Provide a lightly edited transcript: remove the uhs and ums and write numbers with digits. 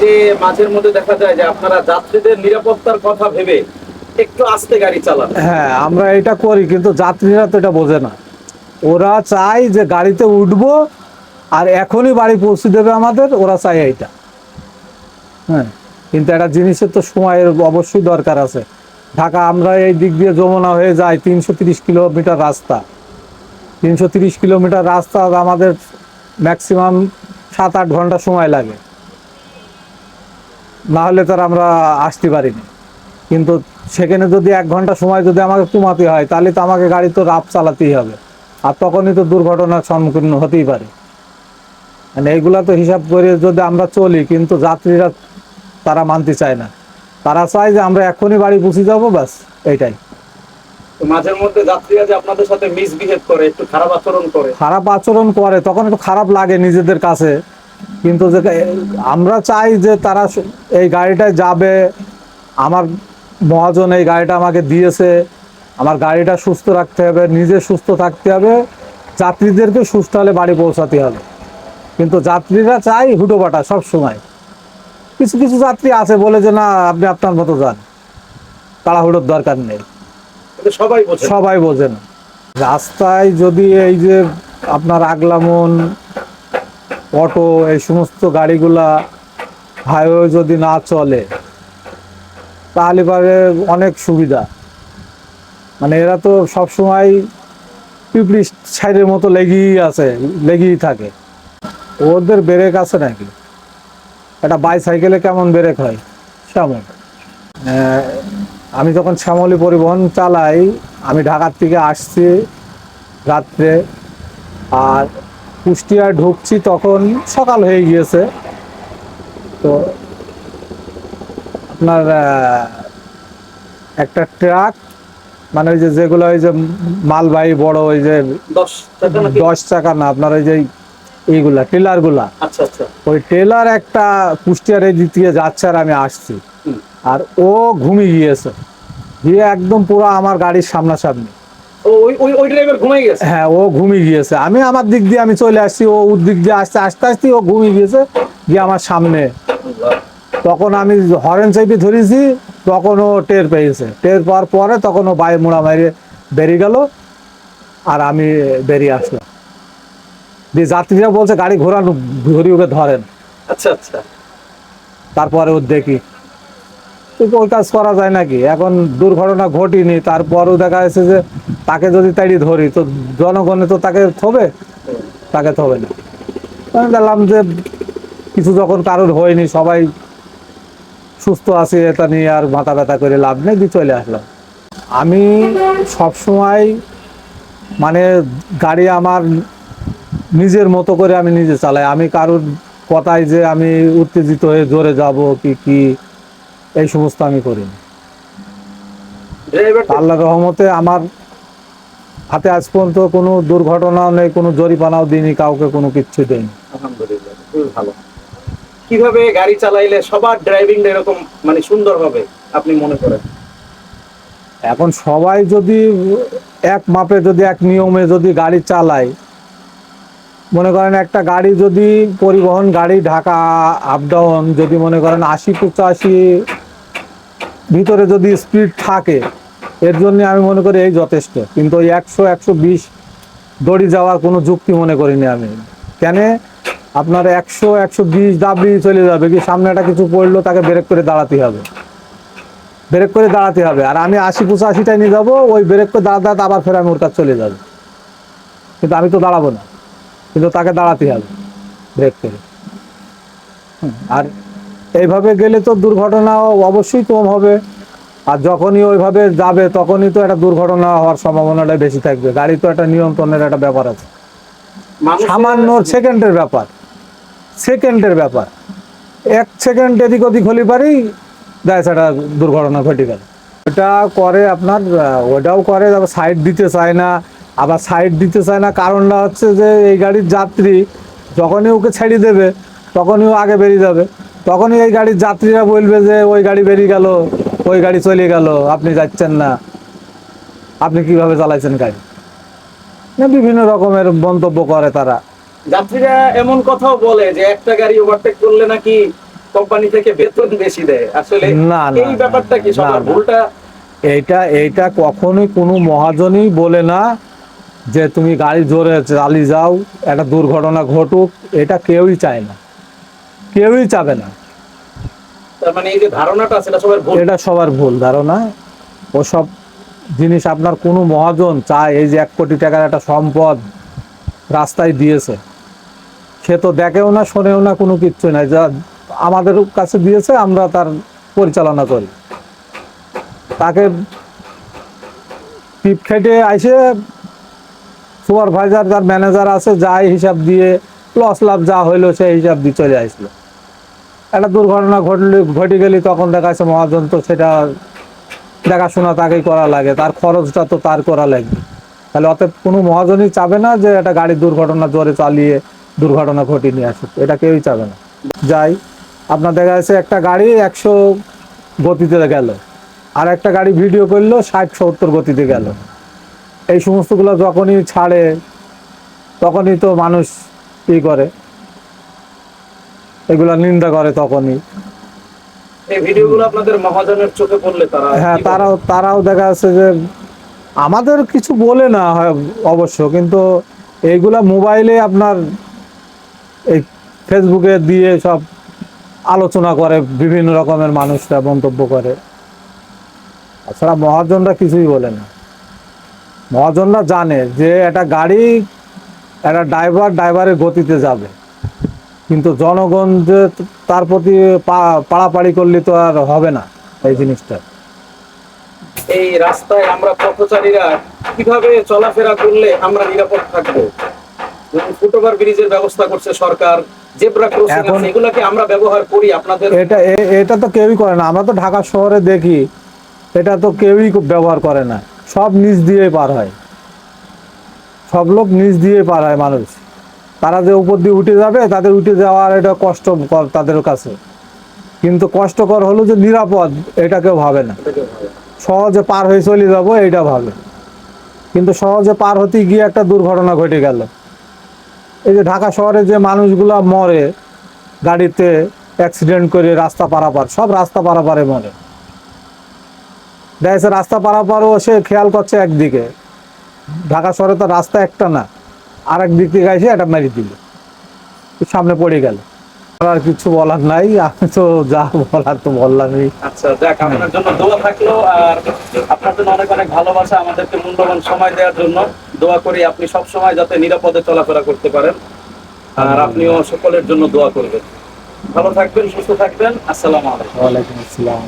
যে মাঝের মধ্যে দেখা যায় যে আপনারা যাত্রীদের নিরাপত্তার কথা ভেবে একটু আস্তে গাড়ি চালান। হ্যাঁ, আমরা এটা করি, কিন্তু যাত্রীরা তো এটা বোঝে না। ওরা চায় যে গাড়িতে উঠবো আর এখনই বাড়ি পৌঁছে দেবে আমাদের, ওরা চায় এইটা। হ্যাঁ, কিন্তু একটা জিনিসের তো সময়ের অবশ্যই দরকার আছে। ঢাকা আমরা এই দিক দিয়ে যমুনা হয়ে যাই 330 কিলোমিটার রাস্তা। 330 কিলোমিটার রাস্তা আমাদের ম্যাক্সিমাম 7-8 ঘন্টা সময় লাগে, না হলে তার আমরা আসতে পারিনি। কিন্তু সেখানে যদি 1 ঘন্টা সময় যদি আমাকে কমাতে হয়, তাহলে তো আমাকে গাড়ি তো রাফ চালাতেই হবে, আর তখনই তো দুর্ঘটনার সম্মুখীন হতেই পারে। মানে এইগুলা তো হিসাব করে যদি আমরা চলি, কিন্তু যাত্রীরা তারা মানতে চায় না। তারা চায় যে আমরা এখনই বাড়ি পৌঁছে যাবো, ব্যাস এইটাই। তো মাঝের মধ্যে যাত্রীরা যে আপনাদের সাথে মিসবিহেভ করে, একটু খারাপ আচরণ করে, খারাপ আচরণ করে, তখন একটু খারাপ লাগে নিজেদের কাছে। কিন্তু যে আমরা চাই যে তারা এই গাড়িটায় যাবে, আমার মহাজন এই গাড়িটা আমাকে দিয়েছে, আমার গাড়িটা সুস্থ রাখতে হবে, নিজে সুস্থ থাকতে হবে, যাত্রীদেরকে সুস্থ হলে বাড়ি পৌঁছাতে হবে। কিন্তু যাত্রীরা চাই হুটোপাটা সব সময়। কিছু কিছু যাত্রী আছে বলে যে না, আপনি আপনার মতো যান, তাড়াহুড়োর দরকার নেই। কিন্তু সবাই বোঝে। সবাই বোঝেন। রাস্তায় যদি এই যে আপনার আগলামন, অটো, এই সমস্ত গাড়িগুলা হাইওয়ে যদি না চলে, তাহলে পরে অনেক সুবিধা। মানে এরা তো সবসময় পিপড়ি সাইডের মতো লেগেই থাকে। ওদের ব্রেক আছে নাকি? একটা বাইসাইকেলে কেমন ব্রেক হয় সেমন। আমি যখন শ্যামলী পরিবহন চালাই, আমি ঢাকার থেকে আসছি রাত্রে, আর কুষ্টিয়ায় ঢুকছি তখন সকাল হয়ে গিয়েছে। তো আপনার একটা ট্রাক, মানে ওই যে যেগুলো ওই যে মালবাহী বড়, ওই যে 10 চাকা না, আপনার ওই যে এইগুলা টেলারগুলা, আচ্ছা আচ্ছা, ওই টেলার একটা কুষ্টিয়ার এই দিক দিয়ে যাচ্ছে আর আমি আসছি, আর ও ঘুমিয়ে গিয়েছে, গিয়ে একদম পুরো আমার গাড়ির সামনাসামনি। ওই ড্রাইভার ঘুমিয়ে গেছে? হ্যাঁ, ও ঘুমিয়ে গিয়েছে। আমি আমার দিক দিয়ে আমি চলে আসছি, ও ওর দিক দিয়ে আস্তে আস্তে আস্তে ও ঘুমিয়ে গিয়েছে গিয়ে আমার সামনে। তখন আমি হরেন চাইপে ধরেছি, তখন ও টের পেয়েছে। টের পাওয়ার পরে তখন ও বায়ে মোড়া মারিয়ে বেরিয়ে গেল, আর আমি বেরিয়ে আসলাম। দিয়ে যাত্রীরা বলছে গাড়ি ঘুরি ওকে ধরেন। আচ্ছা আচ্ছা। তারপরে ও দেখি ওই কাজ করা যায় নাকি? এখন দুর্ঘটনা ঘটেনি, তারপরও দেখা যাচ্ছে যে তাকে যদি তাড়ি ধরি তো জনগণে তো তাকে থবে না। আমি দেখলাম যে কিছু যখন কারোর হয়নি, সবাই সুস্থ আছে, এটা নিয়ে আর মাথা ব্যথা করে লাভ নেই, দিয়ে চলে আসলাম। আমি সবসময় মানে গাড়ি আমার নিজের মতো করে আমি নিজে চালাই। আমি কারোর কথায় যে আমি উত্তেজিত হয়ে জোরে যাব কি এই সমস্ত আমি করি না। আল্লাহর রহমতে আমার হাতে আজ পর্যন্ত কোনো দুর্ঘটনাও নেই, কোনো জরিমানাও দিইনি, কাউকে কোনো কিচ্ছু দেয়নি। আলহামদুলিল্লাহ, খুবই ভালো। কিভাবে গাড়ি চালাইলে সবার ড্রাইভিংটা এরকম মানে সুন্দর হবে আপনি মনে করেন? এখন সবাই যদি এক মাপে, যদি এক নিয়মে যদি গাড়ি চালায়, মনে করেন একটা গাড়ি যদি পরিবহন গাড়ি ঢাকা আপ ডাউন যদি মনে করেন 80-85 ভিতরে যদি স্পিড থাকে, এর জন্য আমি মনে করি এই যথেষ্ট। কিন্তু ওই 100-120 দড়ি যাওয়ার কোনো যুক্তি মনে করিনি আমি। কেন আপনার 100-120 দাবি চলে যাবে, কি সামনে একটা কিছু পড়লো, তাকে ব্রেক করে দাঁড়াতে হবে, আর আমি 80-85টাই নিয়ে যাবো, ওই ব্রেক করে দাঁড়াতে আবার ফের আমি ওর কাছে চলে যাবো। কিন্তু আমি তো দাঁড়াবো না, কিন্তু তাকে দাঁড়াতে হবে ব্রেক করে। আর এইভাবে গেলে তো দুর্ঘটনা অবশ্যই কম হবে। আর যখনই ওইভাবে যাবে তখনই তো একটা দুর্ঘটনা হওয়ার সম্ভাবনাটা বেশি থাকবে। গাড়ি তো একটা নিয়ন্ত্রণের একটা ব্যাপার আছে, সামান্য সেকেন্ডের ব্যাপার। 1 সেকেন্ড এদিক ওদিক হলে পারেই দেখা একটা দুর্ঘটনা ঘটে গেল। ওটা করে আপনার, ওটাও করে, আবার সাইড দিতে চায় না। কারণটা হচ্ছে যে এই গাড়ির যাত্রী যখনই ওকে ছেড়ে দেবে তখনই ও আগে বেরিয়ে যাবে, তখনই এই গাড়ির যাত্রীরা বলবে যে ওই গাড়ি বেরিয়ে গেল, ওই গাড়ি চলে গেল, আপনি যাচ্ছেন না, আপনি কিভাবে চালাইছেন গাড়ি। বিভিন্ন রকমের মন্তব্য করে তারা। যাত্রীরা এমন কথাও বলে যে একটা গাড়ি ওভারটেক করলে নাকি কোম্পানি থেকে বেতন বেশি দেয়, আসলে না, না, এই ব্যাপারটা কি না, সবার না। ভুলটা? এইটা কখনোই কোনো মহাজনই বলে না যে তুমি গাড়ি জোরে চালিয়ে যাও, একটা দুর্ঘটনা ঘটুক, এটা কেউই চায় না, কেউই চাবে না। তার মানে এই যে ধারণাটা আছে এটা সবার ভুল। এটা সবার ভুল ধারণা। ওসব জিনিস আপনার কোনো মহাজন চায়, এই যে 1 কোটি টাকার একটা সম্পদ রাস্তায় দিয়েছে, সে তো দেখেও না, শোনেও না, কোনো কিচ্ছু নাই, যা আমাদের কাছে দিয়েছে আমরা তার পরিচালনা করি। তাকে টিপ খেটে আইসে সুপারভাইজার যার ম্যানেজার আছে যাই হিসাব দিয়ে লস লাভ যা হইলো সেই হিসাব দিয়ে চলে আসলো। একটা দুর্ঘটনা ঘটে গেলে তখন দেখা যাচ্ছে মহাজন তো সেটা দেখাশোনা তাকেই করা লাগে, তার খরচটা তো তার করা লাগবে। তাহলে অতএব কোনো মহাজনই চাবে না যে একটা গাড়ির দুর্ঘটনা জোরে চালিয়ে দুর্ঘটনা ঘটিয়ে নিয়ে আসুক, এটা কেউই চাবে না। যাই আপনার দেখা যাচ্ছে একটা গাড়ি 100 গতিতে গেল, আর একটা গাড়ি ভিডিও করলো 60-70 গতিতে গেল, এই সমস্তগুলো যখনই ছাড়ে তখনই তো মানুষ কি করে, এগুলা নিন্দা করে তখনই। এই ভিডিওগুলো আপনাদের মহাজনের চোখে পড়লে তারা হ্যাঁ, কি বলে? তারাও দেখা যাচ্ছে যে আমাদের কিছু বলে না হয় অবশ্য, কিন্তু এইগুলা মোবাইলে আপনার এই ফেসবুকে দিয়ে সব আলোচনা করে, বিভিন্ন রকমের মানুষরা মন্তব্য করে। তাছাড়া মহাজনরা কিছুই বলে না। মহাজনরা জানে যে একটা গাড়ি, একটা ড্রাইভারের গতিতে যাবে, কিন্তু জনগণ যে তার প্রতি পাড়াপাড়ি করলে তো আর হবে না এই জিনিসটা। এই রাস্তায় আমরা পথচারীরা কিভাবে চলাফেরা করলে আমরা নিরাপদ থাকবো? যেমন ফুটওভার ব্রিজের ব্যবস্থা করছে সরকার, জেব্রা ক্রসিং এখন আছে, এগুলা কি আমরা ব্যবহার করি? আপনাদের এটা তো কেউই করে না। আমরা তো ঢাকা শহরে দেখি, এটা তো কেউই ব্যবহার করে না, সব নিচ দিয়ে পার হয়, সব লোক নিচ দিয়ে পার হয়। মানুষ তারা যে উপর দিয়ে উঠে যাবে, তাদের উঠে যাওয়ার এটা কষ্টকর তাদের কাছে, কিন্তু কষ্টকর হলো যে নিরাপদ, এটা কেউ ভাবে না। সহজে পার হয়ে চলে যাবো এইটা ভাবে, কিন্তু সহজে পার হতে গিয়ে একটা দুর্ঘটনা ঘটে গেল। এই যে ঢাকা শহরে যে মানুষগুলা মরে গাড়িতে অ্যাক্সিডেন্ট করে, রাস্তা পারাপার, সব রাস্তা পারাপারে মরে। দেখা যাচ্ছে রাস্তা পারাপারও সে খেয়াল করছে একদিকে, ঢাকা শহরে তো রাস্তা একটা না, আর এক দিক থেকে এসে এটা মেরে দিল, সামনে পড়ে গেল। আর কিছু বলার নাই, আমি তো যা বলার তো বললামই। আচ্ছা, যাক, আপনার জন্য দোয়া থাকলো, আর আপনার জন্য অনেক অনেক ভালোবাসা, আমাদেরকে মূল্যবান সময় দেওয়ার জন্য। দোয়া করি আপনি সব সময় যাতে নিরাপদে চলাফেরা করতে পারেন, আর আপনিও সকলের জন্য দোয়া করবেন। ভালো থাকবেন, সুস্থ থাকবেন। আসসালামু আলাইকুম। ওয়ালাইকুম আসসালাম।